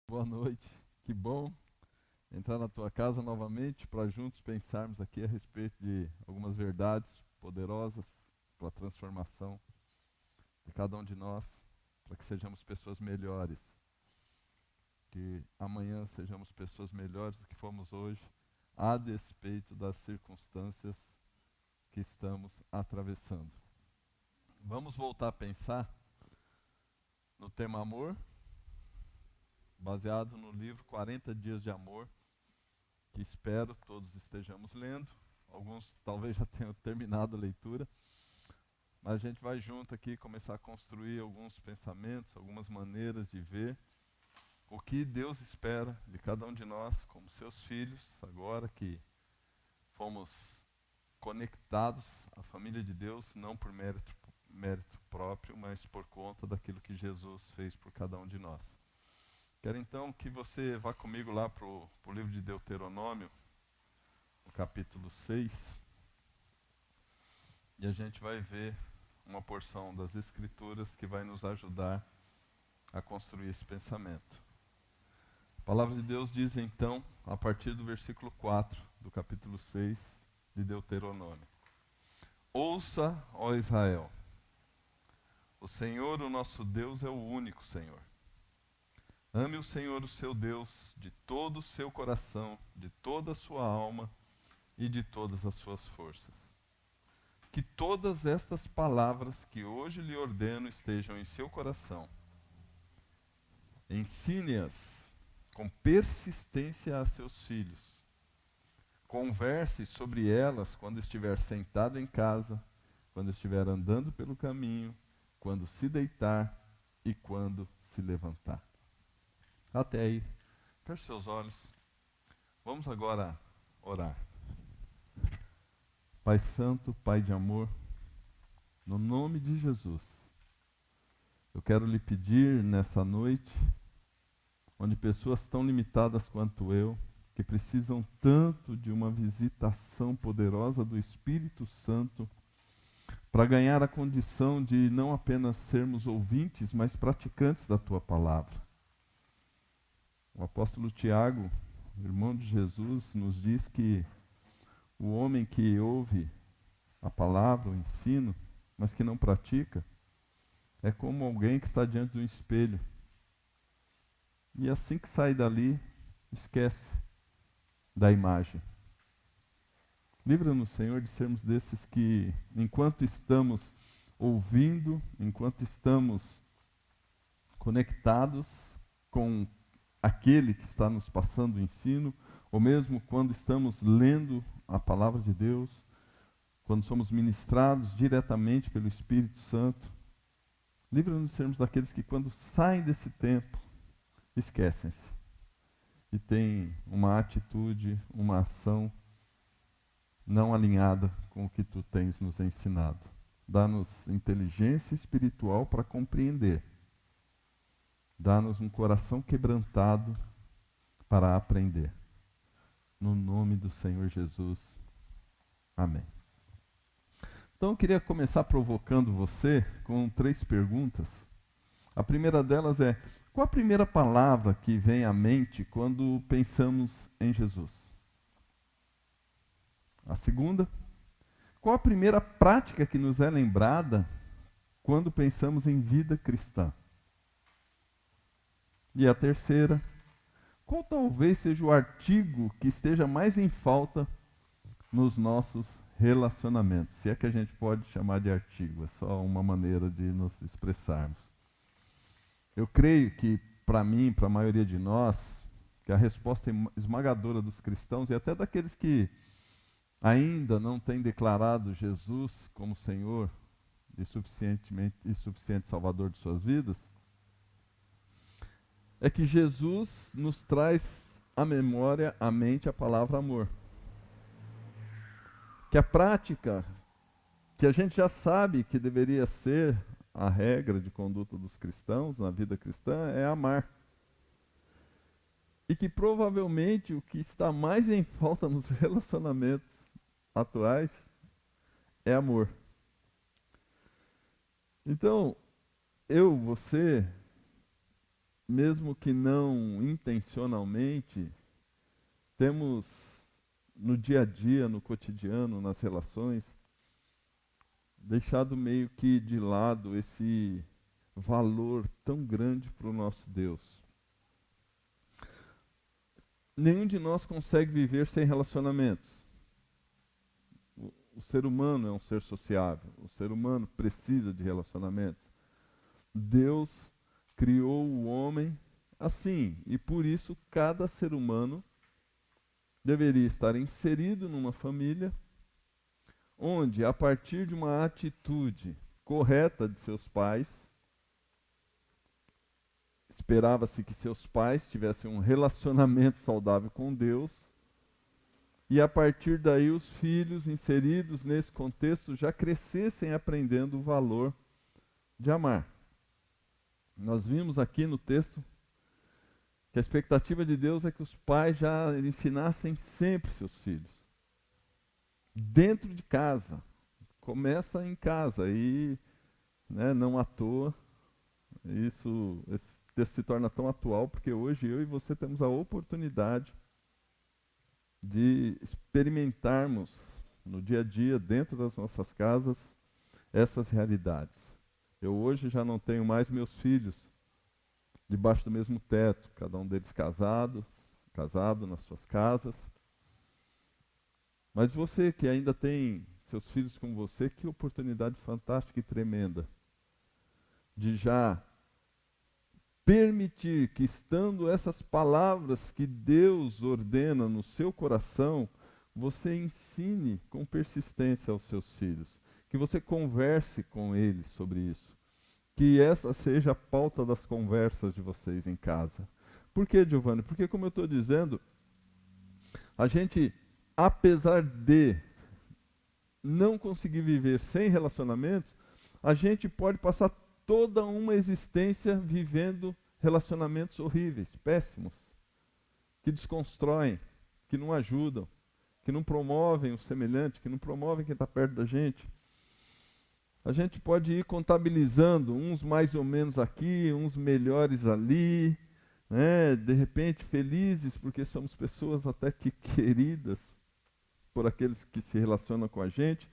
Boa noite, que bom entrar na tua casa novamente para juntos pensarmos aqui a respeito de algumas verdades poderosas para a transformação de cada um de nós, para que sejamos pessoas melhores, que amanhã sejamos pessoas melhores do que fomos hoje, a despeito das circunstâncias que estamos atravessando. Vamos voltar a pensar no tema amor, baseado no livro 40 Dias de Amor, que espero todos estejamos lendo. Alguns talvez já tenham terminado a leitura, mas a gente vai junto aqui começar a construir alguns pensamentos, algumas maneiras de ver o que Deus espera de cada um de nós como seus filhos, agora que fomos conectados à família de Deus, não por mérito próprio, mas por conta daquilo que Jesus fez por cada um de nós. Quero então que você vá comigo lá para o livro de Deuteronômio, no capítulo 6, e a gente vai ver uma porção das Escrituras que vai nos ajudar a construir esse pensamento. A palavra de Deus diz então, a partir do versículo 4 do capítulo 6 de Deuteronômio: Ouça, ó Israel, o Senhor, o nosso Deus, é o único Senhor. Ame o Senhor, o seu Deus, de todo o seu coração, de toda a sua alma e de todas as suas forças. Que todas estas palavras que hoje lhe ordeno estejam em seu coração. Ensine-as com persistência a seus filhos. Converse sobre elas quando estiver sentado em casa, quando estiver andando pelo caminho, quando se deitar e quando se levantar. Até aí. Feche seus olhos. Vamos agora orar. Pai Santo, Pai de amor, no nome de Jesus, eu quero lhe pedir nesta noite, onde pessoas tão limitadas quanto eu, que precisam tanto de uma visitação poderosa do Espírito Santo, para ganhar a condição de não apenas sermos ouvintes, mas praticantes da tua palavra. O apóstolo Tiago, irmão de Jesus, nos diz que o homem que ouve a palavra, o ensino, mas que não pratica, é como alguém que está diante de um espelho. E assim que sai dali, esquece da imagem. Livra-nos, Senhor, de sermos desses que, enquanto estamos ouvindo, enquanto estamos conectados com aquele que está nos passando o ensino, ou mesmo quando estamos lendo a palavra de Deus, quando somos ministrados diretamente pelo Espírito Santo, livra-nos de sermos daqueles que quando saem desse tempo, esquecem-se e têm uma atitude, uma ação não alinhada com o que tu tens nos ensinado. Dá-nos inteligência espiritual para compreender. Dá-nos um coração quebrantado para aprender. No nome do Senhor Jesus. Amém. Então eu queria começar provocando você com 3 perguntas. A primeira delas é: qual a primeira palavra que vem à mente quando pensamos em Jesus? A segunda: qual a primeira prática que nos é lembrada quando pensamos em vida cristã? E a terceira: qual talvez seja o artigo que esteja mais em falta nos nossos relacionamentos? Se é que a gente pode chamar de artigo, é só uma maneira de nos expressarmos. Eu creio que, para mim, para a maioria de nós, que a resposta esmagadora dos cristãos e até daqueles que ainda não têm declarado Jesus como Senhor e suficiente Salvador de suas vidas, é que Jesus nos traz à memória, à mente, a palavra amor. Que a prática, que a gente já sabe que deveria ser a regra de conduta dos cristãos na vida cristã, é amar. E que provavelmente o que está mais em falta nos relacionamentos atuais é amor. Então, você mesmo que não intencionalmente, temos no dia a dia, no cotidiano, nas relações, deixado meio que de lado esse valor tão grande para o nosso Deus. Nenhum de nós consegue viver sem relacionamentos. O ser humano é um ser sociável, o ser humano precisa de relacionamentos. Deus criou o homem assim, e por isso cada ser humano deveria estar inserido numa família, onde, a partir de uma atitude correta de seus pais, esperava-se que seus pais tivessem um relacionamento saudável com Deus, e a partir daí os filhos inseridos nesse contexto já crescessem aprendendo o valor de amar. Nós vimos aqui no texto que a expectativa de Deus é que os pais já ensinassem sempre seus filhos. Dentro de casa. Começa em casa e, não à toa, esse texto se torna tão atual porque hoje eu e você temos a oportunidade de experimentarmos no dia a dia, dentro das nossas casas, essas realidades. Eu hoje já não tenho mais meus filhos debaixo do mesmo teto, cada um deles casado nas suas casas. Mas você que ainda tem seus filhos com você, que oportunidade fantástica e tremenda de já permitir que, estando essas palavras que Deus ordena no seu coração, você ensine com persistência aos seus filhos, que você converse com eles sobre isso, que essa seja a pauta das conversas de vocês em casa. Por quê, Giovanni? Porque, como eu estou dizendo, a gente, apesar de não conseguir viver sem relacionamentos, a gente pode passar toda uma existência vivendo relacionamentos horríveis, péssimos, que desconstroem, que não ajudam, que não promovem o semelhante, que não promovem quem está perto da gente. A gente pode ir contabilizando uns mais ou menos aqui, uns melhores ali, de repente felizes porque somos pessoas até que queridas por aqueles que se relacionam com a gente,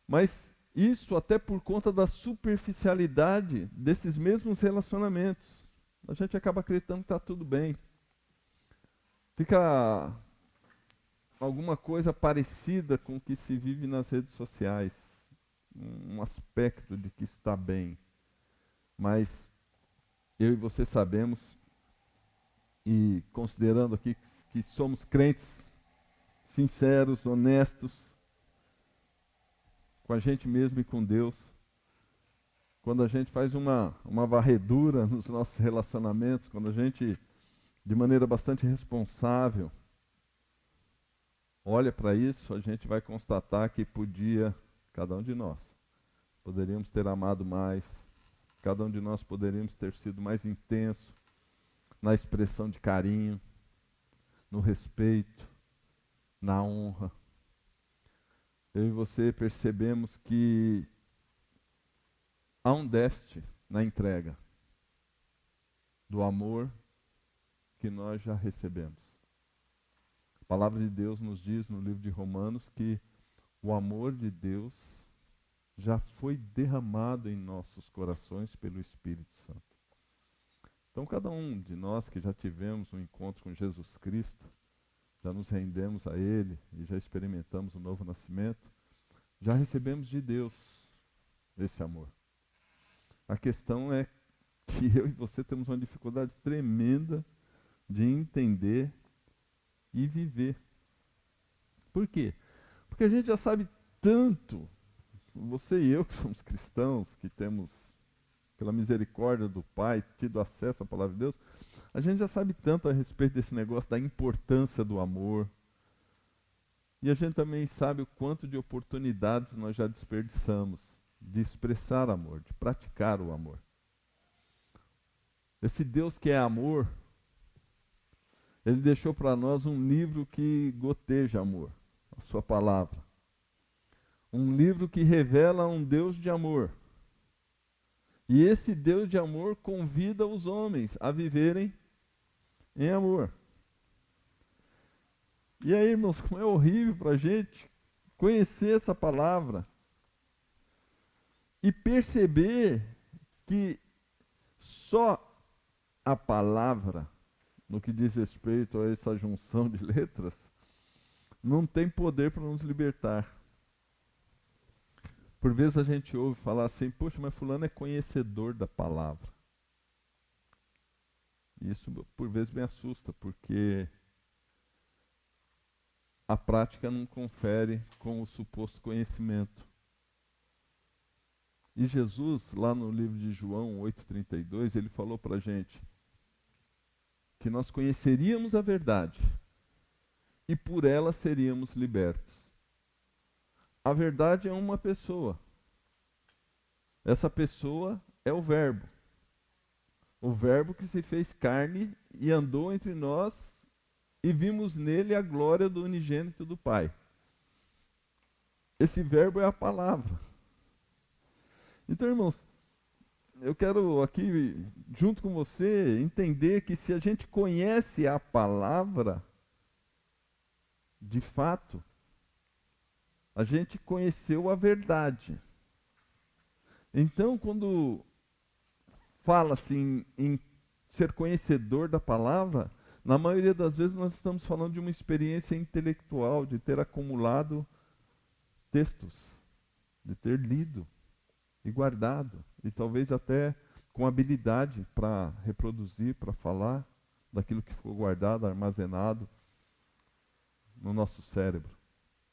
mas isso até por conta da superficialidade desses mesmos relacionamentos. A gente acaba acreditando que está tudo bem. Fica alguma coisa parecida com o que se vive nas redes sociais. Um aspecto de que está bem. Mas eu e você sabemos, e considerando aqui que somos crentes sinceros, honestos, com a gente mesmo e com Deus, quando a gente faz uma varredura nos nossos relacionamentos, quando a gente, de maneira bastante responsável, olha para isso, a gente vai constatar que cada um de nós, poderíamos ter amado mais, cada um de nós poderíamos ter sido mais intenso na expressão de carinho, no respeito, na honra. Eu e você percebemos que há um déficit na entrega do amor que nós já recebemos. A palavra de Deus nos diz no livro de Romanos que o amor de Deus já foi derramado em nossos corações pelo Espírito Santo. Então, cada um de nós que já tivemos um encontro com Jesus Cristo, já nos rendemos a Ele e já experimentamos o novo nascimento, já recebemos de Deus esse amor. A questão é que eu e você temos uma dificuldade tremenda de entender e viver. Por quê? Porque a gente já sabe tanto, você e eu que somos cristãos, que temos, pela misericórdia do Pai, tido acesso à palavra de Deus, a gente já sabe tanto a respeito desse negócio da importância do amor. E a gente também sabe o quanto de oportunidades nós já desperdiçamos de expressar amor, de praticar o amor. Esse Deus que é amor, Ele deixou para nós um livro que goteja amor, a sua palavra. Um livro que revela um Deus de amor. E esse Deus de amor convida os homens a viverem em amor. E aí, irmãos, como é horrível para a gente conhecer essa palavra e perceber que só a palavra, no que diz respeito a essa junção de letras, não tem poder para nos libertar. Por vezes a gente ouve falar assim, poxa, mas fulano é conhecedor da palavra. Isso por vezes me assusta, porque a prática não confere com o suposto conhecimento. E Jesus, lá no livro de João 8,32, ele falou para a gente que nós conheceríamos a verdade e por ela seríamos libertos. A verdade é uma pessoa. Essa pessoa é o Verbo. O Verbo que se fez carne e andou entre nós e vimos nele a glória do unigênito do Pai. Esse Verbo é a palavra. Então, irmãos, eu quero aqui, junto com você, entender que se a gente conhece a palavra, de fato, a gente conheceu a verdade. Então, quando fala assim em ser conhecedor da palavra, na maioria das vezes nós estamos falando de uma experiência intelectual, de ter acumulado textos, de ter lido e guardado, e talvez até com habilidade para reproduzir, para falar daquilo que ficou guardado, armazenado no nosso cérebro,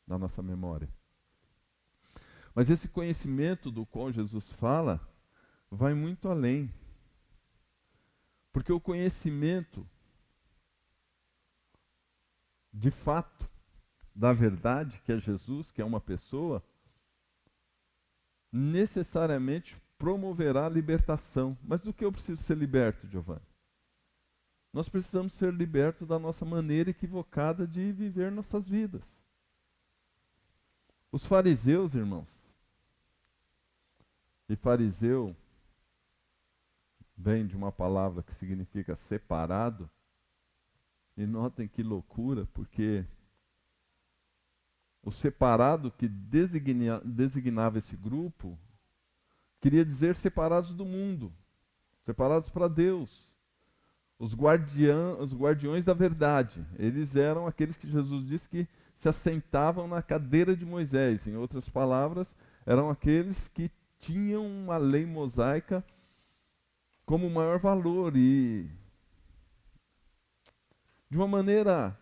na nossa memória. Mas esse conhecimento do qual Jesus fala vai muito além. Porque o conhecimento, de fato, da verdade, que é Jesus, que é uma pessoa, necessariamente promoverá a libertação. Mas do que eu preciso ser liberto, Giovanni? Nós precisamos ser libertos da nossa maneira equivocada de viver nossas vidas. Os fariseus, irmãos, e fariseu vem de uma palavra que significa separado, e notem que loucura, porque o separado que designava esse grupo queria dizer separados do mundo, separados para Deus, os guardiões da verdade. Eles eram aqueles que Jesus disse que se assentavam na cadeira de Moisés. Em outras palavras, eram aqueles que tinham uma lei mosaica como maior valor e, de uma maneira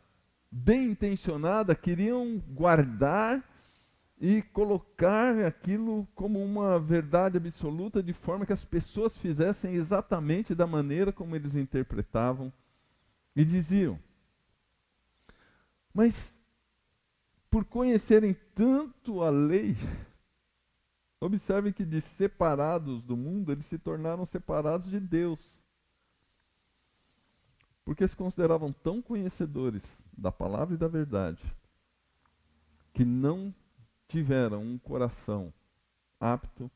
bem intencionada, queriam guardar e colocar aquilo como uma verdade absoluta, de forma que as pessoas fizessem exatamente da maneira como eles interpretavam e diziam. Mas, por conhecerem tanto a lei, observem que de separados do mundo, eles se tornaram separados de Deus. Porque se consideravam tão conhecedores da palavra e da verdade, que não tiveram um coração apto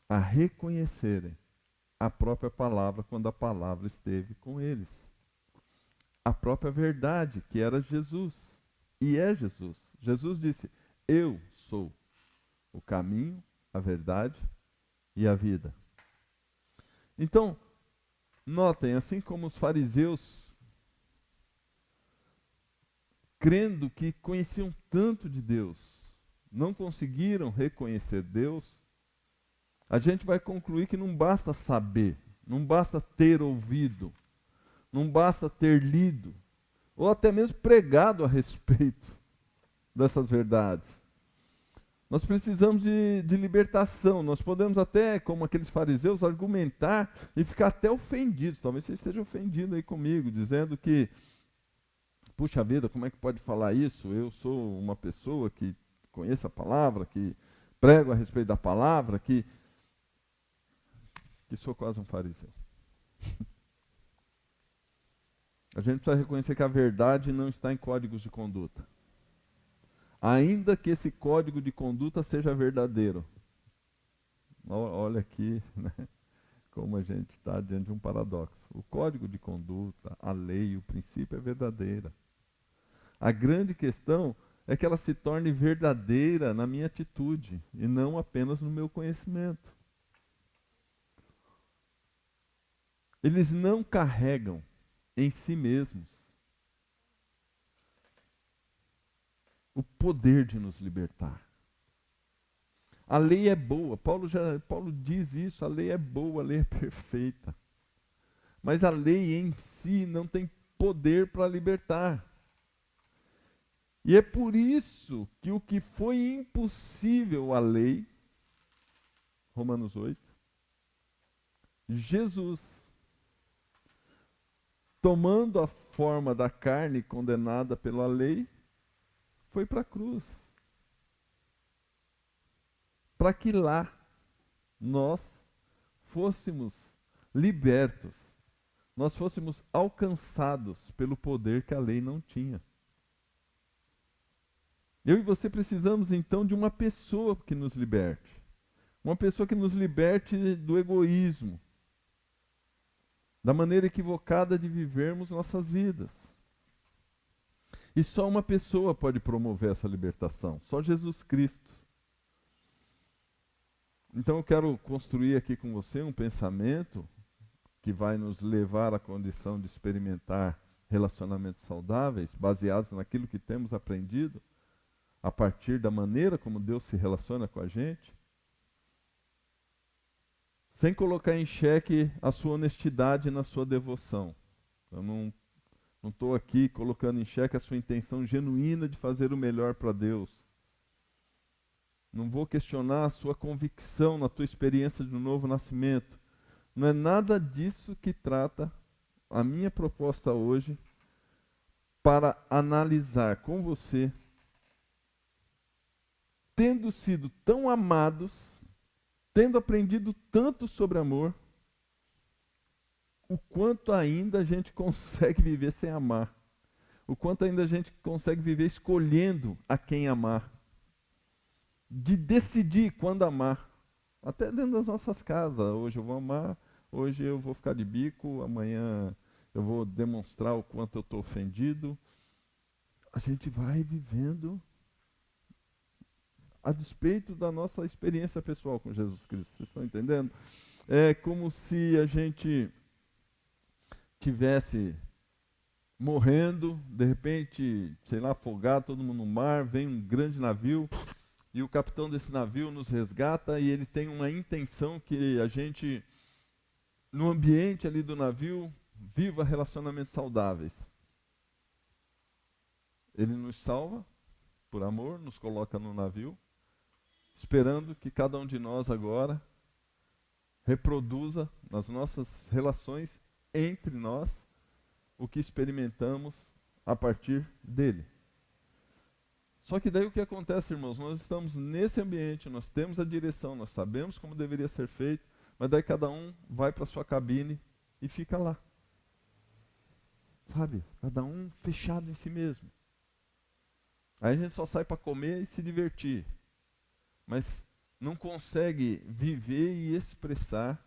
a reconhecerem a própria palavra quando a palavra esteve com eles. A própria verdade, que era Jesus. E é Jesus. Jesus disse, eu sou o caminho, a verdade e a vida. Então, notem, assim como os fariseus, crendo que conheciam tanto de Deus, não conseguiram reconhecer Deus, a gente vai concluir que não basta saber, não basta ter ouvido, não basta ter lido, ou até mesmo pregado a respeito dessas verdades. Nós precisamos de libertação. Nós podemos até, como aqueles fariseus, argumentar e ficar até ofendidos. Talvez você esteja ofendido aí comigo, dizendo que, puxa vida, como é que pode falar isso? Eu sou uma pessoa que conheço a palavra, que prego a respeito da palavra, que sou quase um fariseu. A gente precisa reconhecer que a verdade não está em códigos de conduta. Ainda que esse código de conduta seja verdadeiro. Olha aqui, né? como a gente está diante de um paradoxo. O código de conduta, a lei, o princípio é verdadeira. A grande questão é que ela se torne verdadeira na minha atitude e não apenas no meu conhecimento. Eles não carregam em si mesmos o poder de nos libertar. A lei é boa, Paulo diz isso, a lei é boa, a lei é perfeita. Mas a lei em si não tem poder para libertar. E é por isso que o que foi impossível à lei, Romanos 8, Jesus, tomando a forma da carne condenada pela lei, foi para a cruz. Para que lá nós fôssemos libertos, nós fôssemos alcançados pelo poder que a lei não tinha. Eu e você precisamos então de uma pessoa que nos liberte. Uma pessoa que nos liberte do egoísmo, da maneira equivocada de vivermos nossas vidas. E só uma pessoa pode promover essa libertação, só Jesus Cristo. Então eu quero construir aqui com você um pensamento que vai nos levar à condição de experimentar relacionamentos saudáveis, baseados naquilo que temos aprendido, a partir da maneira como Deus se relaciona com a gente, sem colocar em xeque a sua honestidade na sua devoção. Eu não estou aqui colocando em xeque a sua intenção genuína de fazer o melhor para Deus. Não vou questionar a sua convicção na tua experiência de um novo nascimento. Não é nada disso que trata a minha proposta hoje para analisar com você, tendo sido tão amados, tendo aprendido tanto sobre amor, o quanto ainda a gente consegue viver sem amar. O quanto ainda a gente consegue viver escolhendo a quem amar. De decidir quando amar. Até dentro das nossas casas. Hoje eu vou amar, hoje eu vou ficar de bico, amanhã eu vou demonstrar o quanto eu estou ofendido. A gente vai vivendo a despeito da nossa experiência pessoal com Jesus Cristo. Vocês estão entendendo? É como se a gente tivesse morrendo, de repente, sei lá, afogado, todo mundo no mar, vem um grande navio, e o capitão desse navio nos resgata, e ele tem uma intenção que a gente, no ambiente ali do navio, viva relacionamentos saudáveis. Ele nos salva, por amor, nos coloca no navio, esperando que cada um de nós agora reproduza nas nossas relações entre nós o que experimentamos a partir dele. Só que daí o que acontece, irmãos? Nós estamos nesse ambiente, nós temos a direção, nós sabemos como deveria ser feito, mas daí cada um vai para a sua cabine e fica lá. Sabe? Cada um fechado em si mesmo. Aí a gente só sai para comer e se divertir. Mas não consegue viver e expressar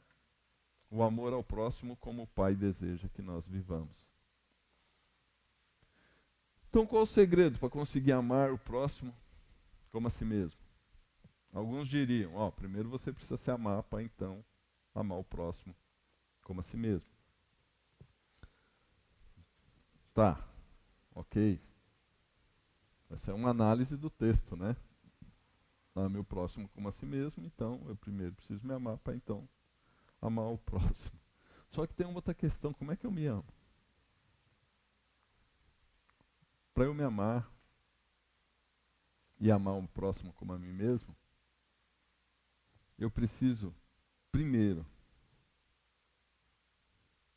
o amor ao próximo como o Pai deseja que nós vivamos. Então, qual o segredo para conseguir amar o próximo como a si mesmo? Alguns diriam, primeiro você precisa se amar para então amar o próximo como a si mesmo. Tá, ok. Essa é uma análise do texto, né? Ame o próximo como a si mesmo, então eu primeiro preciso me amar para então amar o próximo. Só que tem uma outra questão, como é que eu me amo? Para eu me amar e amar o próximo como a mim mesmo, eu preciso, primeiro,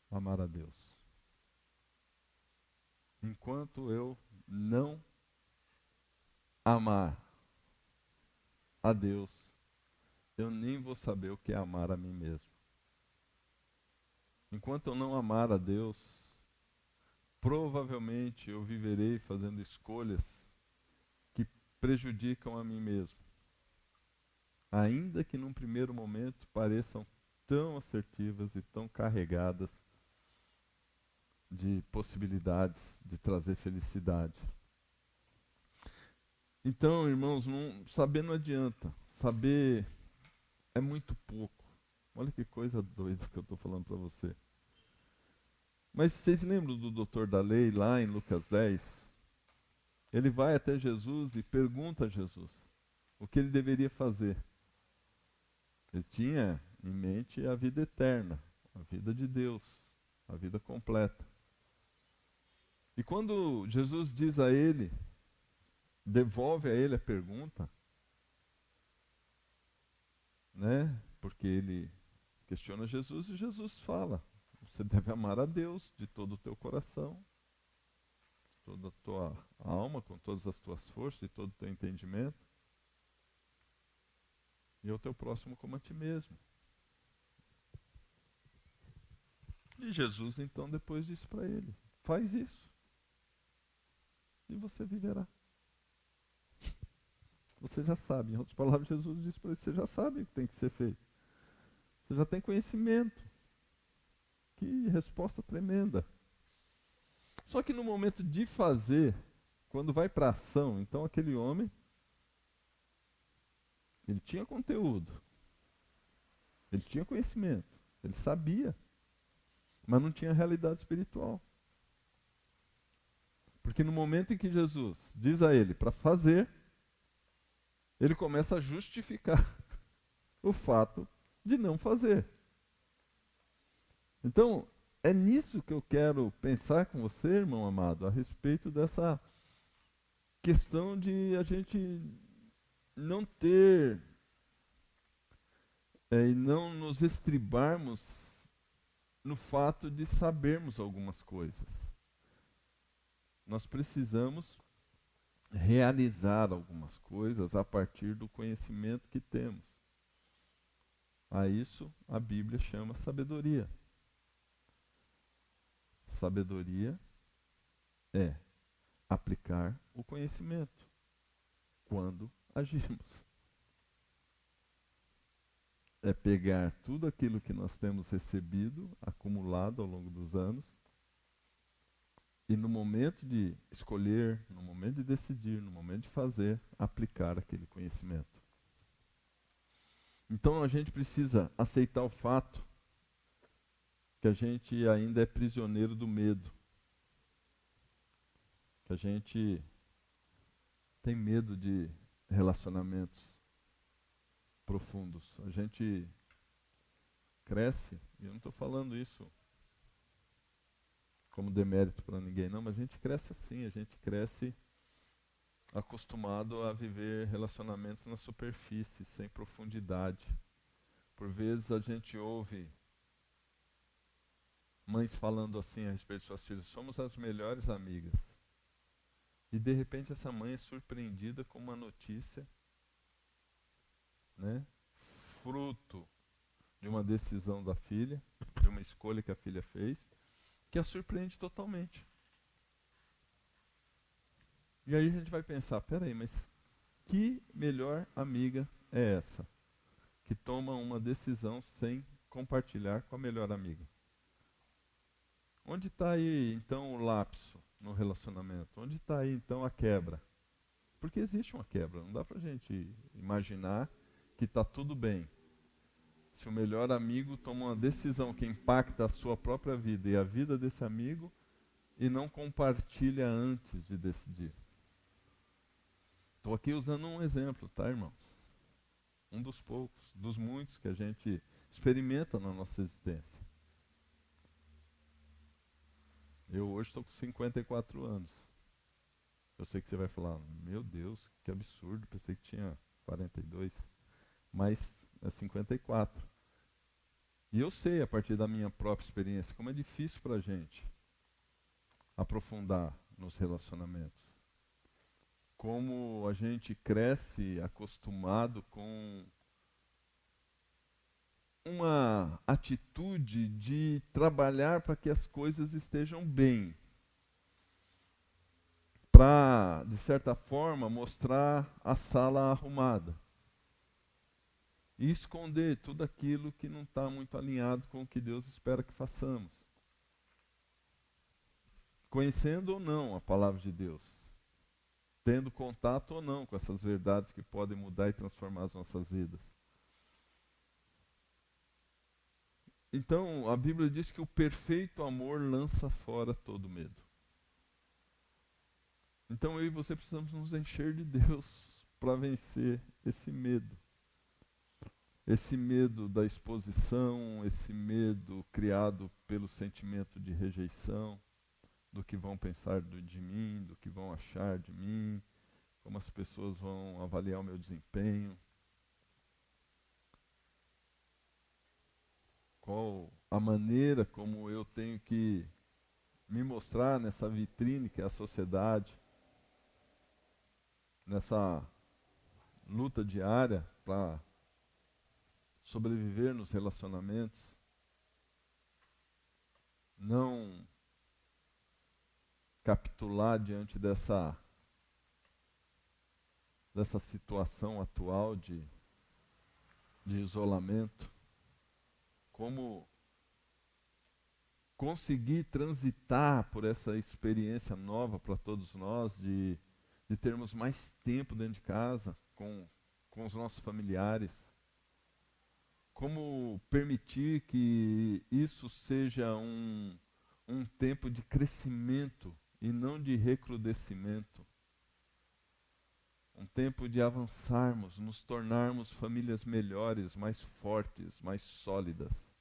amar a Deus. Enquanto eu não amar a Deus, eu nem vou saber o que é amar a mim mesmo. Enquanto eu não amar a Deus, provavelmente eu viverei fazendo escolhas que prejudicam a mim mesmo. Ainda que num primeiro momento pareçam tão assertivas e tão carregadas de possibilidades de trazer felicidade. Então, irmãos, saber não adianta. Saber é muito pouco. Olha que coisa doida que eu estou falando para você. Mas vocês lembram do doutor da lei lá em Lucas 10? Ele vai até Jesus e pergunta a Jesus o que ele deveria fazer. Ele tinha em mente a vida eterna, a vida de Deus, a vida completa. E quando Jesus diz a ele, devolve a ele a pergunta, né? Porque ele questiona Jesus e Jesus fala: você deve amar a Deus de todo o teu coração, toda a tua alma, com todas as tuas forças e todo o teu entendimento, e ao teu próximo como a ti mesmo. E Jesus então depois disse para ele: faz isso e você viverá. Você já sabe. Em outras palavras, Jesus disse para ele: você já sabe o que tem que ser feito. Você já tem conhecimento. Que resposta tremenda. Só que no momento de fazer, quando vai para a ação, então aquele homem, ele tinha conteúdo, ele tinha conhecimento, ele sabia, mas não tinha realidade espiritual. Porque no momento em que Jesus diz a ele para fazer, ele começa a justificar o fato de não fazer. Então, é nisso que eu quero pensar com você, irmão amado, a respeito dessa questão de a gente não ter e não nos estribarmos no fato de sabermos algumas coisas. Nós precisamos realizar algumas coisas a partir do conhecimento que temos. A isso a Bíblia chama sabedoria. Sabedoria é aplicar o conhecimento quando agimos. É pegar tudo aquilo que nós temos recebido, acumulado ao longo dos anos, e no momento de escolher, no momento de decidir, no momento de fazer, aplicar aquele conhecimento. Então a gente precisa aceitar o fato que a gente ainda é prisioneiro do medo. Que a gente tem medo de relacionamentos profundos. A gente cresce, e eu não estou falando isso como demérito para ninguém, não, mas a gente cresce assim, a gente cresce acostumado a viver relacionamentos na superfície, sem profundidade. Por vezes a gente ouve mães falando assim a respeito de suas filhas: somos as melhores amigas. E de repente essa mãe é surpreendida com uma notícia, né, fruto de uma decisão da filha, de uma escolha que a filha fez, que a surpreende totalmente. E aí a gente vai pensar: peraí, mas que melhor amiga é essa? Que toma uma decisão sem compartilhar com a melhor amiga. Onde está aí então o lapso no relacionamento? Onde está aí então a quebra? Porque existe uma quebra, não dá pra gente imaginar que está tudo bem. Se o melhor amigo toma uma decisão que impacta a sua própria vida e a vida desse amigo e não compartilha antes de decidir. Estou aqui usando um exemplo, tá, irmãos? Um dos poucos, dos muitos que a gente experimenta na nossa existência. Eu hoje estou com 54 anos. Eu sei que você vai falar: meu Deus, que absurdo, pensei que tinha 42. Mas é 54. E eu sei, a partir da minha própria experiência, como é difícil para a gente aprofundar nos relacionamentos. Como a gente cresce acostumado com uma atitude de trabalhar para que as coisas estejam bem. Para, de certa forma, mostrar a sala arrumada. e esconder tudo aquilo que não está muito alinhado com o que Deus espera que façamos. Conhecendo ou não a palavra de Deus, tendo contato ou não com essas verdades que podem mudar e transformar as nossas vidas. Então, a Bíblia diz que o perfeito amor lança fora todo medo. Então, eu e você precisamos nos encher de Deus para vencer esse medo. Esse medo da exposição, esse medo criado pelo sentimento de rejeição, do que vão pensar de mim, do que vão achar de mim, como as pessoas vão avaliar o meu desempenho, qual a maneira como eu tenho que me mostrar nessa vitrine que é a sociedade, nessa luta diária para sobreviver nos relacionamentos, não capitular diante dessa situação atual de isolamento, como conseguir transitar por essa experiência nova para todos nós, de termos mais tempo dentro de casa com os nossos familiares, como permitir que isso seja um tempo de crescimento e não de recrudescimento. Um tempo de avançarmos, nos tornarmos famílias melhores, mais fortes, mais sólidas.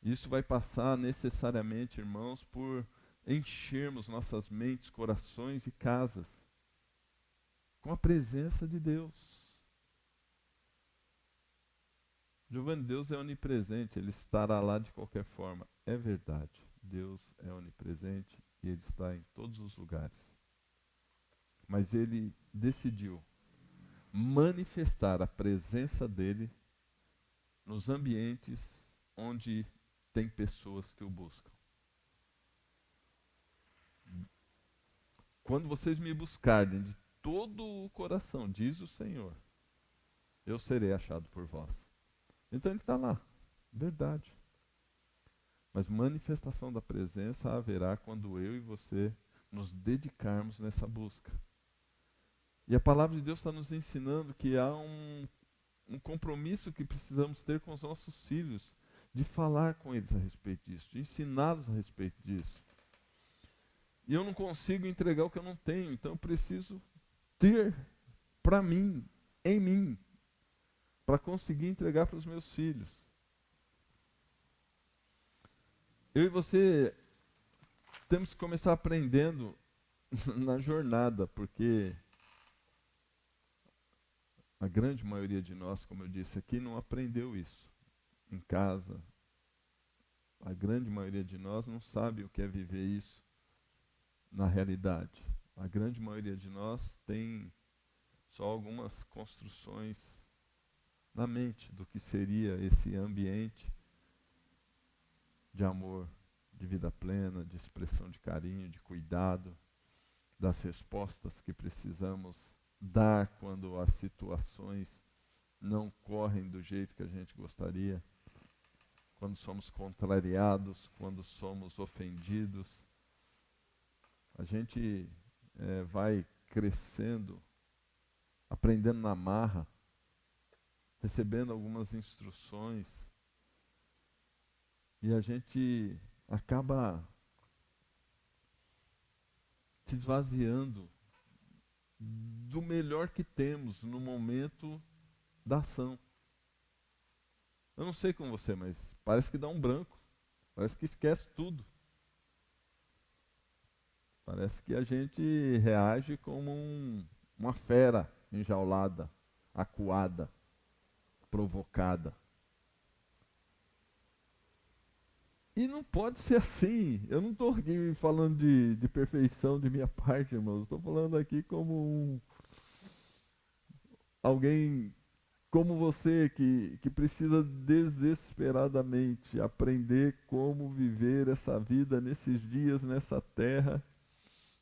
Isso vai passar necessariamente, irmãos, por enchermos nossas mentes, corações e casas com a presença de Deus. Giovanni, Deus é onipresente, Ele estará lá de qualquer forma. É verdade, Deus é onipresente e Ele está em todos os lugares. Mas Ele decidiu manifestar a presença dEle nos ambientes onde tem pessoas que o buscam. Quando vocês me buscarem de todo o coração, diz o Senhor, eu serei achado por vós. Então Ele está lá, verdade. Mas manifestação da presença haverá quando eu e você nos dedicarmos nessa busca. E a palavra de Deus está nos ensinando que há um compromisso que precisamos ter com os nossos filhos, de falar com eles a respeito disso, de ensiná-los a respeito disso. E eu não consigo entregar o que eu não tenho, então eu preciso ter para mim, em mim, para conseguir entregar para os meus filhos. Eu e você temos que começar aprendendo na jornada, porque a grande maioria de nós, como eu disse aqui, não aprendeu isso em casa. A grande maioria de nós não sabe o que é viver isso na realidade. A grande maioria de nós tem só algumas construções na mente do que seria esse ambiente de amor, de vida plena, de expressão de carinho, de cuidado, das respostas que precisamos dar quando as situações não correm do jeito que a gente gostaria, quando somos contrariados, quando somos ofendidos. A gente vai crescendo, aprendendo na marra, recebendo algumas instruções, e a gente acaba se esvaziando do melhor que temos no momento da ação. Eu não sei com você, mas parece que dá um branco. Parece que esquece tudo. Parece que a gente reage como uma fera enjaulada, acuada, provocada. E não pode ser assim. Eu não estou aqui falando de perfeição de minha parte, irmãos. Estou falando aqui como alguém como você que precisa desesperadamente aprender como viver essa vida nesses dias, nessa terra,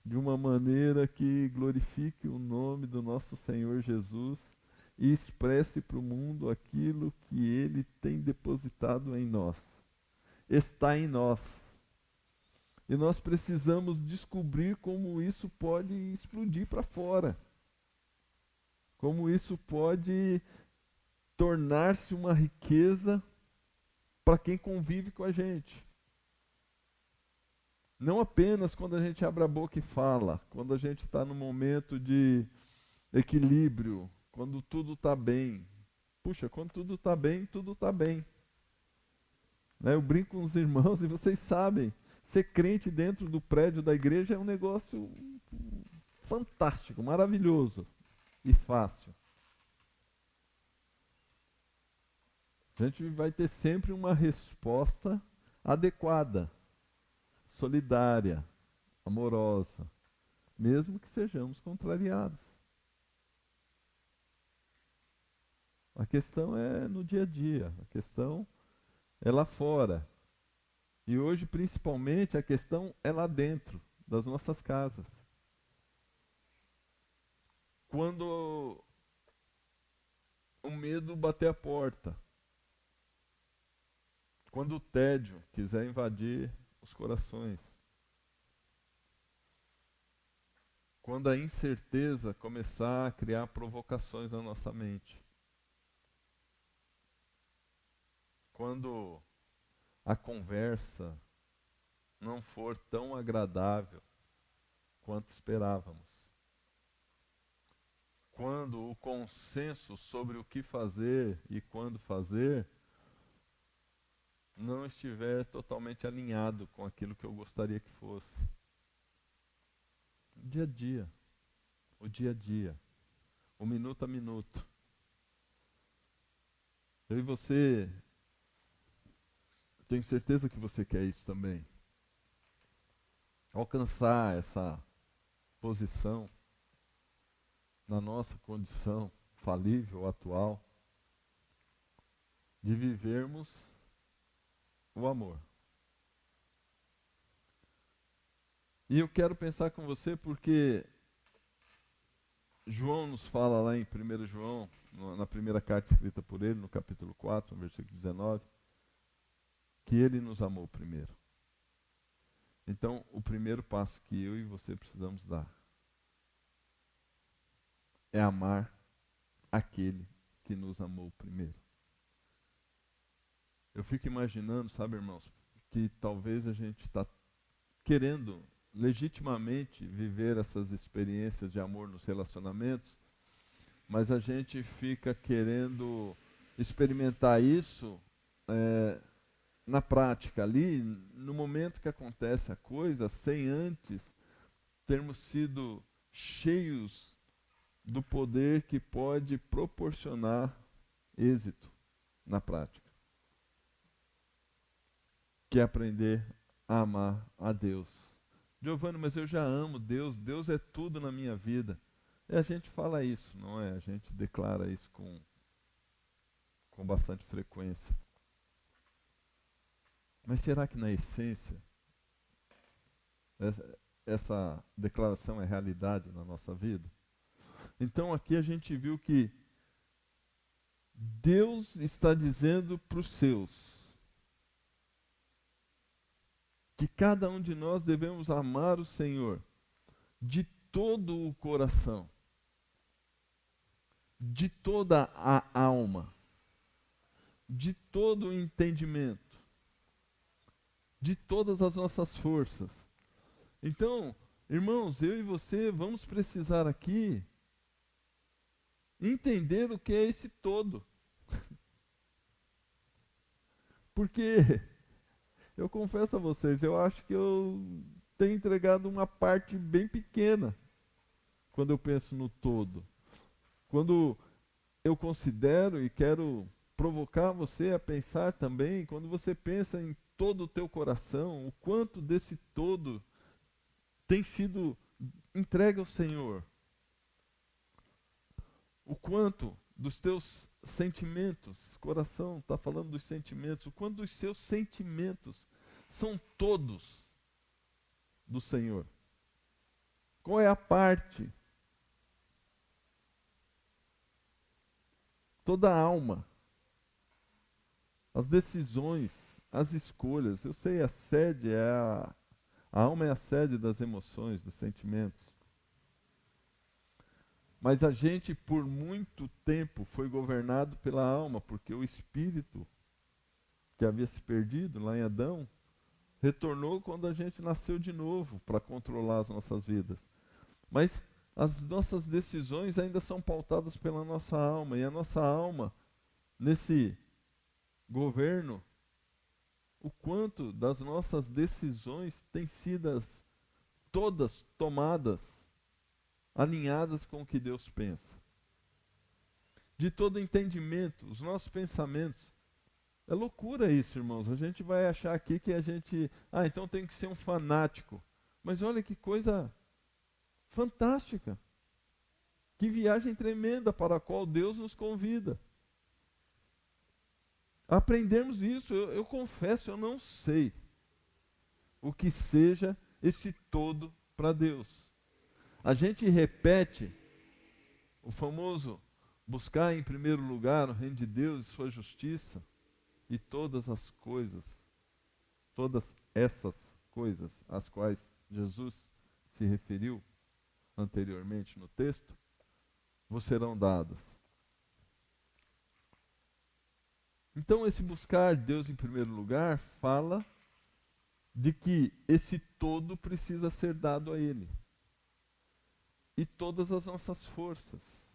de uma maneira que glorifique o nome do nosso Senhor Jesus e expresse para o mundo aquilo que Ele tem depositado em nós. Está em nós. E nós precisamos descobrir como isso pode explodir para fora. Como isso pode tornar-se uma riqueza para quem convive com a gente. Não apenas quando a gente abre a boca e fala, quando a gente está num momento de equilíbrio, quando tudo está bem. Puxa, quando tudo está bem, tudo está bem. Né? Eu brinco com os irmãos e vocês sabem, ser crente dentro do prédio da igreja é um negócio fantástico, maravilhoso e fácil. A gente vai ter sempre uma resposta adequada, solidária, amorosa, mesmo que sejamos contrariados. A questão é no dia a dia, a questão é lá fora. E hoje, principalmente, a questão é lá dentro das nossas casas. Quando o medo bater a porta, quando o tédio quiser invadir os corações, quando a incerteza começar a criar provocações na nossa mente, quando a conversa não for tão agradável quanto esperávamos, quando o consenso sobre o que fazer e quando fazer não estiver totalmente alinhado com aquilo que eu gostaria que fosse. O dia a dia, o minuto a minuto. Eu e você, tenho certeza que você quer isso também. Alcançar essa posição na nossa condição falível, atual, de vivermos o amor. E eu quero pensar com você porque João nos fala lá em 1 João, na primeira carta escrita por ele, no capítulo 4, no versículo 19, que ele nos amou primeiro. Então, o primeiro passo que eu e você precisamos dar é amar aquele que nos amou primeiro. Eu fico imaginando, sabe, irmãos, que talvez a gente está querendo legitimamente viver essas experiências de amor nos relacionamentos, mas a gente fica querendo experimentar isso na prática ali, no momento que acontece a coisa, sem antes termos sido cheios do poder que pode proporcionar êxito na prática. Que é aprender a amar a Deus. Giovanni, mas eu já amo Deus, Deus é tudo na minha vida. E a gente fala isso, não é? A gente declara isso com bastante frequência. Mas será que na essência essa declaração é realidade na nossa vida? Então aqui a gente viu que Deus está dizendo para os seus que cada um de nós devemos amar o Senhor de todo o coração, de toda a alma, de todo o entendimento, de todas as nossas forças. Então, irmãos, eu e você vamos precisar aqui entender o que é esse todo. Porque eu confesso a vocês, eu acho que eu tenho entregado uma parte bem pequena quando eu penso no todo. Quando eu considero e quero provocar você a pensar também, quando você pensa em todo o teu coração, o quanto desse todo tem sido entregue ao Senhor. O quanto dos teus sentimentos, coração está falando dos sentimentos, o quanto dos seus sentimentos são todos do Senhor. Qual é a parte toda a alma. As decisões, as escolhas. Eu sei, a sede a alma é a sede das emoções, dos sentimentos. Mas a gente, por muito tempo, foi governado pela alma, porque o espírito, que havia se perdido lá em Adão, retornou quando a gente nasceu de novo para controlar as nossas vidas. Mas as nossas decisões ainda são pautadas pela nossa alma, e a nossa alma, nesse governo, o quanto das nossas decisões têm sido todas tomadas, alinhadas com o que Deus pensa. De todo entendimento, os nossos pensamentos. É loucura isso, irmãos. A gente vai achar aqui que a gente... então tem que ser um fanático. Mas olha que coisa fantástica. Que viagem tremenda para a qual Deus nos convida. Aprendermos isso. Eu confesso, eu não sei o que seja esse todo para Deus. A gente repete o famoso buscar em primeiro lugar o reino de Deus e sua justiça, e todas as coisas, todas essas coisas às quais Jesus se referiu anteriormente no texto, vos serão dadas. Então esse buscar Deus em primeiro lugar fala de que esse todo precisa ser dado a Ele. E todas as nossas forças,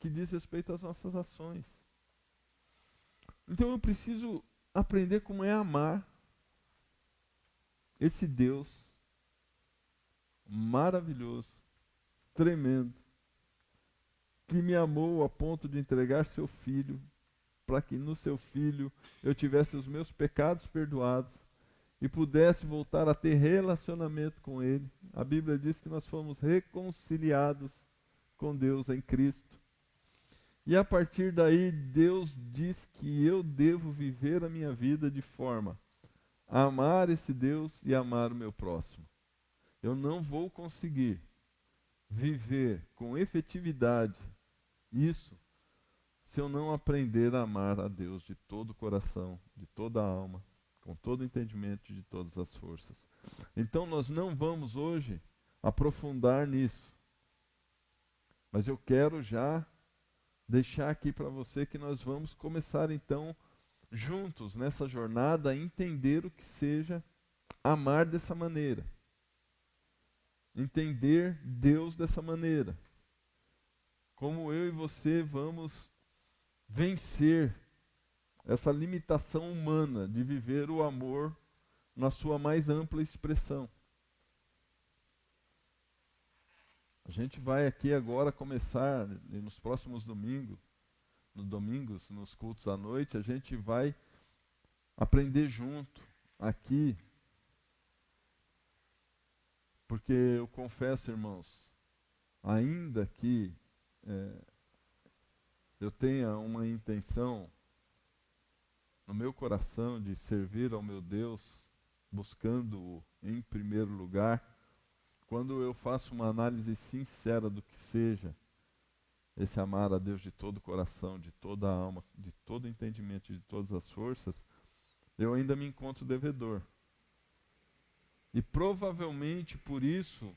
que diz respeito às nossas ações. Então eu preciso aprender como é amar esse Deus maravilhoso, tremendo, que me amou a ponto de entregar seu Filho, para que no seu Filho eu tivesse os meus pecados perdoados e pudesse voltar a ter relacionamento com Ele. A Bíblia diz que nós fomos reconciliados com Deus em Cristo. E a partir daí, Deus diz que eu devo viver a minha vida de forma a amar esse Deus e amar o meu próximo. Eu não vou conseguir viver com efetividade isso se eu não aprender a amar a Deus de todo o coração, de toda a alma, com todo o entendimento de todas as forças. Então nós não vamos hoje aprofundar nisso. Mas eu quero já deixar aqui para você que nós vamos começar então, juntos nessa jornada, a entender o que seja amar dessa maneira. Entender Deus dessa maneira. Como eu e você vamos vencer essa limitação humana de viver o amor na sua mais ampla expressão. A gente vai aqui agora começar, nos próximos domingos, nos cultos à noite, a gente vai aprender junto, aqui. Porque eu confesso, irmãos, ainda que eu tenha uma intenção no meu coração de servir ao meu Deus, buscando-o em primeiro lugar, quando eu faço uma análise sincera do que seja esse amar a Deus de todo o coração, de toda a alma, de todo o entendimento, de todas as forças, eu ainda me encontro devedor. E provavelmente por isso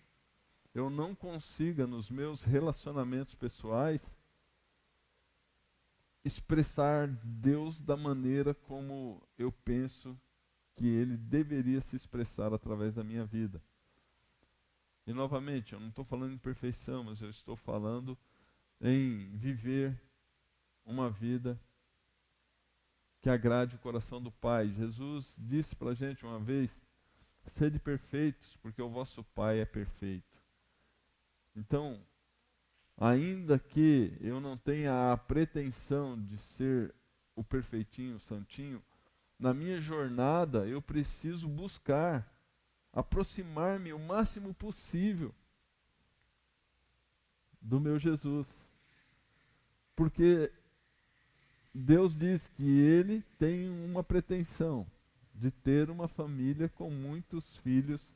eu não consiga nos meus relacionamentos pessoais expressar Deus da maneira como eu penso que Ele deveria se expressar através da minha vida. E novamente, eu não estou falando em perfeição, mas eu estou falando em viver uma vida que agrade o coração do Pai. Jesus disse para a gente uma vez: sede perfeitos, porque o vosso Pai é perfeito. Então, ainda que eu não tenha a pretensão de ser o perfeitinho, o santinho, na minha jornada eu preciso buscar aproximar-me o máximo possível do meu Jesus. Porque Deus diz que Ele tem uma pretensão de ter uma família com muitos filhos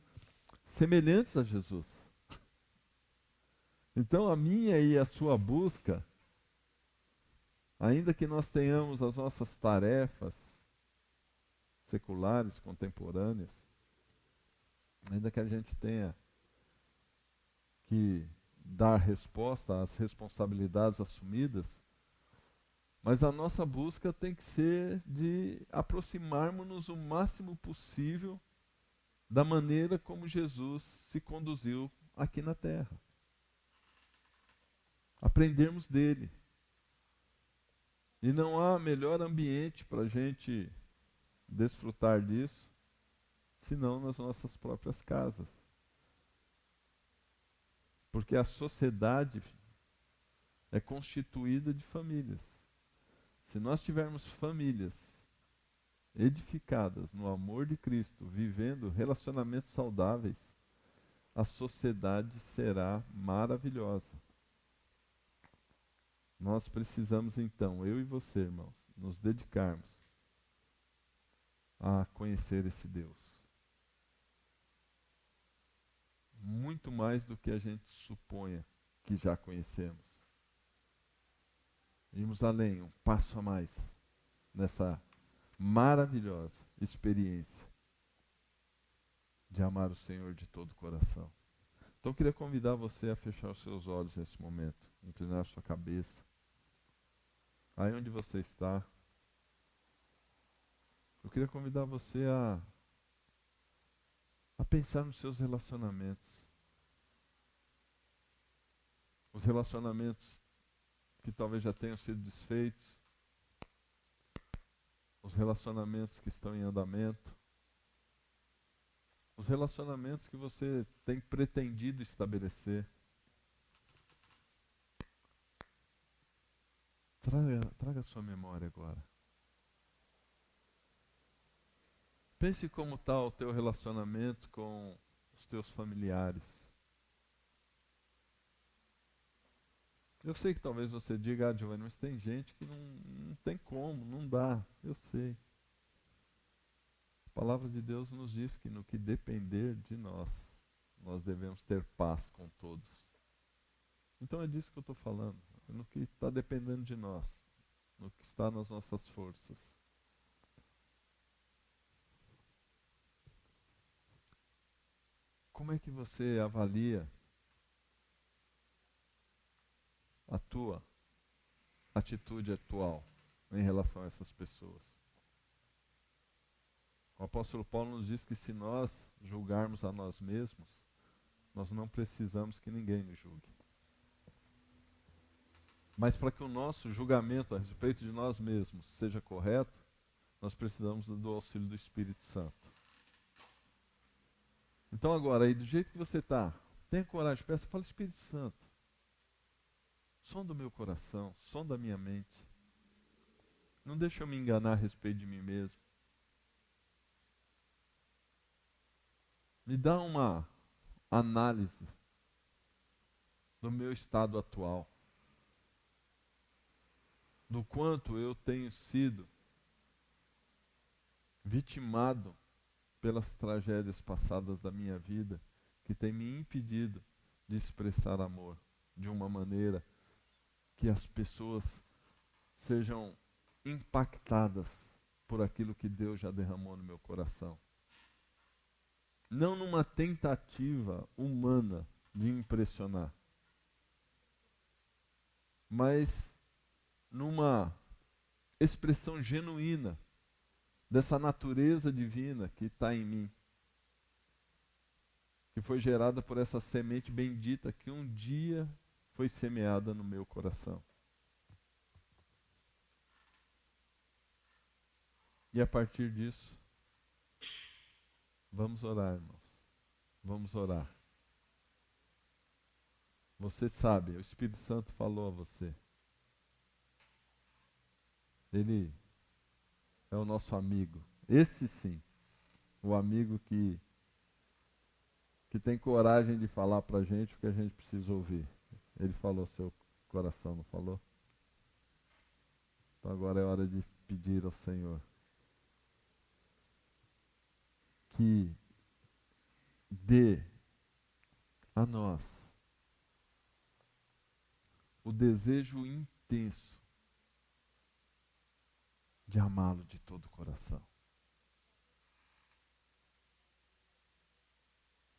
semelhantes a Jesus. Então a minha e a sua busca Ainda que nós tenhamos as nossas tarefas seculares, contemporâneas, ainda que a gente tenha que dar resposta às responsabilidades assumidas, mas a nossa busca tem que ser de aproximarmos-nos o máximo possível da maneira como Jesus se conduziu aqui na terra. Aprendermos dele. E não há melhor ambiente para a gente desfrutar disso, senão nas nossas próprias casas. Porque a sociedade é constituída de famílias. Se nós tivermos famílias edificadas no amor de Cristo, vivendo relacionamentos saudáveis, a sociedade será maravilhosa. Nós precisamos então, eu e você, irmãos, nos dedicarmos a conhecer esse Deus. Muito mais do que a gente suponha que já conhecemos. Irmos além, um passo a mais nessa maravilhosa experiência de amar o Senhor de todo o coração. Então eu queria convidar você a fechar os seus olhos nesse momento, inclinar a sua cabeça. Aí onde você está, eu queria convidar você a pensar nos seus relacionamentos. Os relacionamentos que talvez já tenham sido desfeitos, os relacionamentos que estão em andamento, os relacionamentos que você tem pretendido estabelecer. Traga a sua memória agora. Pense como está o teu relacionamento com os teus familiares. Eu sei que talvez você diga, Giovanni, mas tem gente que não tem como, não dá. Eu sei. A palavra de Deus nos diz que no que depender de nós, nós devemos ter paz com todos. Então é disso que eu estou falando. É no que está dependendo de nós, no que está nas nossas forças. Como é que você avalia a tua atitude atual em relação a essas pessoas? O apóstolo Paulo nos diz que se nós julgarmos a nós mesmos, nós não precisamos que ninguém nos julgue. Mas para que o nosso julgamento a respeito de nós mesmos seja correto, nós precisamos do auxílio do Espírito Santo. Então agora, aí do jeito que você está, tenha coragem, peça, fala, Espírito Santo, som do meu coração, som da minha mente. Não deixa eu me enganar a respeito de mim mesmo. Me dá uma análise do meu estado atual. Do quanto eu tenho sido vitimado pelas tragédias passadas da minha vida, que tem me impedido de expressar amor de uma maneira que as pessoas sejam impactadas por aquilo que Deus já derramou no meu coração. Não numa tentativa humana de impressionar, mas numa expressão genuína dessa natureza divina que está em mim, que foi gerada por essa semente bendita que um dia foi semeada no meu coração. E a partir disso, vamos orar, irmãos. Vamos orar. Você sabe, o Espírito Santo falou a você. Ele é o nosso amigo. Esse sim, o amigo que tem coragem de falar para a gente o que a gente precisa ouvir. Ele falou seu coração, não falou? Então agora é hora de pedir ao Senhor que dê a nós o desejo intenso de amá-lo de todo o coração.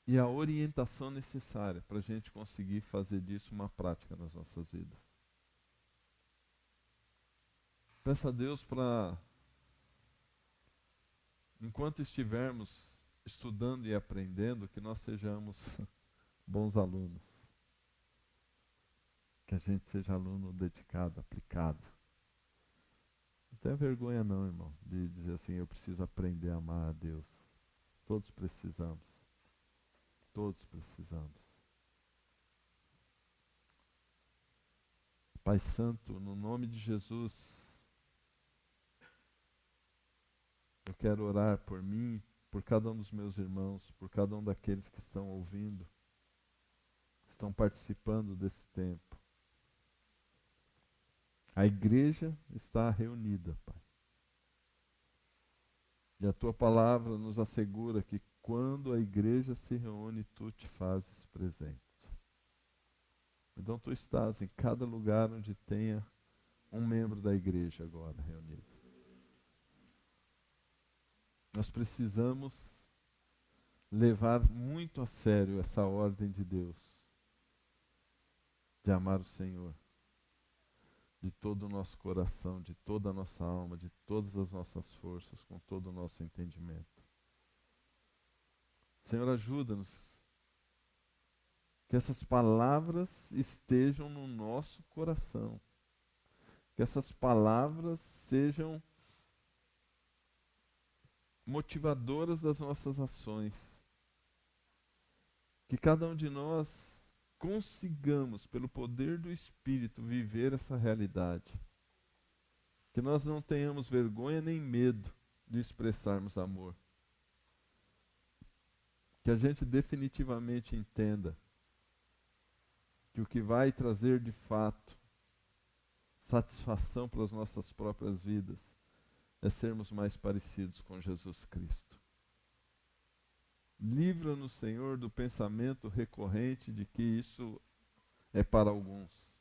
E a orientação necessária para a gente conseguir fazer disso uma prática nas nossas vidas. Peça a Deus para, enquanto estivermos estudando e aprendendo, que nós sejamos bons alunos. Que a gente seja aluno dedicado, aplicado. Não tenha vergonha não, irmão, de dizer assim, eu preciso aprender a amar a Deus. Todos precisamos. Todos precisamos. Pai Santo, no nome de Jesus, eu quero orar por mim, por cada um dos meus irmãos, por cada um daqueles que estão ouvindo, estão participando desse tempo. A igreja está reunida, Pai. E a Tua palavra nos assegura que quando a igreja se reúne, Tu te fazes presente. Então Tu estás em cada lugar onde tenha um membro da igreja agora reunido. Nós precisamos levar muito a sério essa ordem de Deus, de amar o Senhor, de todo o nosso coração, de toda a nossa alma, de todas as nossas forças, com todo o nosso entendimento. Senhor, ajuda-nos, que essas palavras estejam no nosso coração, que essas palavras sejam motivadoras das nossas ações, que cada um de nós consigamos, pelo poder do Espírito, viver essa realidade. Que nós não tenhamos vergonha nem medo de expressarmos amor. Que a gente definitivamente entenda que o que vai trazer de fato satisfação para as nossas próprias vidas é sermos mais parecidos com Jesus Cristo. Livra-nos, Senhor, do pensamento recorrente de que isso é para alguns.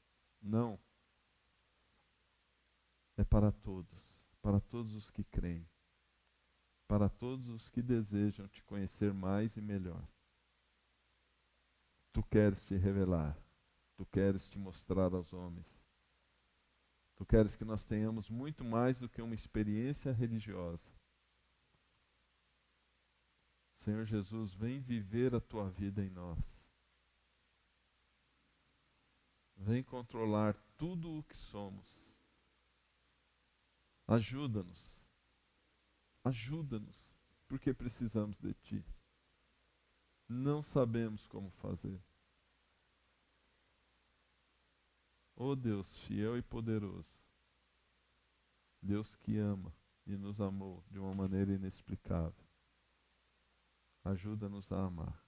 Não. É para todos os que creem, para todos os que desejam te conhecer mais e melhor. Tu queres te revelar, tu queres te mostrar aos homens. Tu queres que nós tenhamos muito mais do que uma experiência religiosa. Senhor Jesus, vem viver a tua vida em nós. Vem controlar tudo o que somos. Ajuda-nos. Ajuda-nos, porque precisamos de ti. Não sabemos como fazer. Ó Deus, fiel e poderoso, Deus que ama e nos amou de uma maneira inexplicável, ajuda-nos a amar,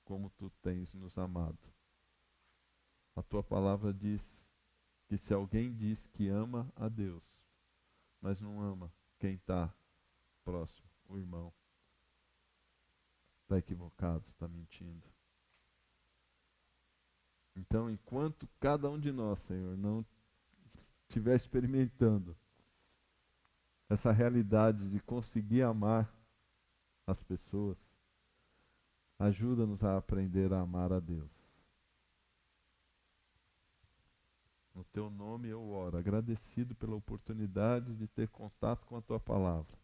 como tu tens nos amado. A tua palavra diz que se alguém diz que ama a Deus, mas não ama quem está próximo, o irmão, está equivocado, está mentindo. Então, enquanto cada um de nós, Senhor, não estiver experimentando essa realidade de conseguir amar as pessoas, ajuda-nos a aprender a amar a Deus. No teu nome eu oro, agradecido pela oportunidade de ter contato com a tua palavra.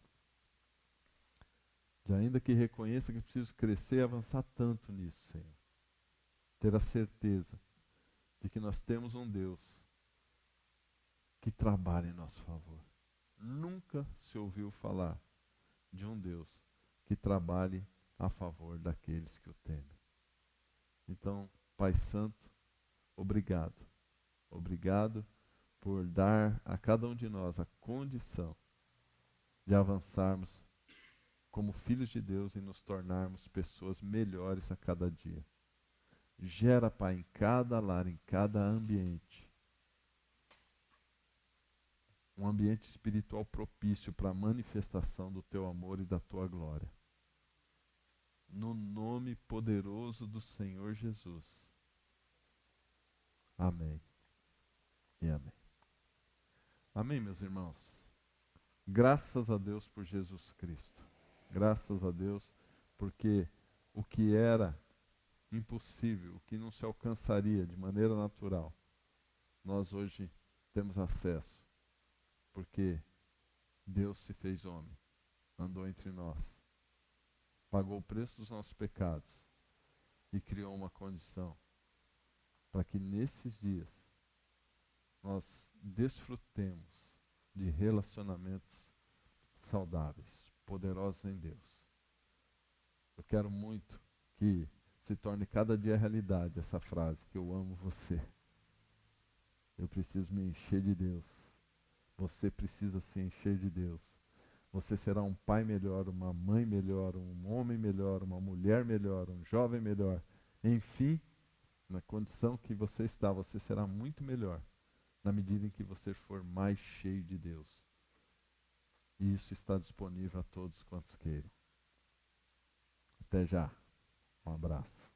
E ainda que reconheça que preciso crescer e avançar tanto nisso, Senhor. Ter a certeza de que nós temos um Deus que trabalha em nosso favor. Nunca se ouviu falar de um Deus que trabalhe a favor daqueles que o temem. Então, Pai Santo, obrigado. Obrigado por dar a cada um de nós a condição de avançarmos como filhos de Deus e nos tornarmos pessoas melhores a cada dia. Gera, Pai, em cada lar, em cada ambiente, um ambiente espiritual propício para a manifestação do teu amor e da tua glória. No nome poderoso do Senhor Jesus. Amém e amém. Amém, meus irmãos? Graças a Deus por Jesus Cristo. Graças a Deus porque o que era impossível, o que não se alcançaria de maneira natural, nós hoje temos acesso, porque Deus se fez homem, andou entre nós, pagou o preço dos nossos pecados e criou uma condição para que nesses dias nós desfrutemos de relacionamentos saudáveis, poderosos em Deus. Eu quero muito que se torne cada dia realidade essa frase, que eu amo você. Eu preciso me encher de Deus. Você precisa se encher de Deus. Você será um pai melhor, uma mãe melhor, um homem melhor, uma mulher melhor, um jovem melhor. Enfim, na condição que você está, você será muito melhor na medida em que você for mais cheio de Deus. E isso está disponível a todos quantos queiram. Até já. Um abraço.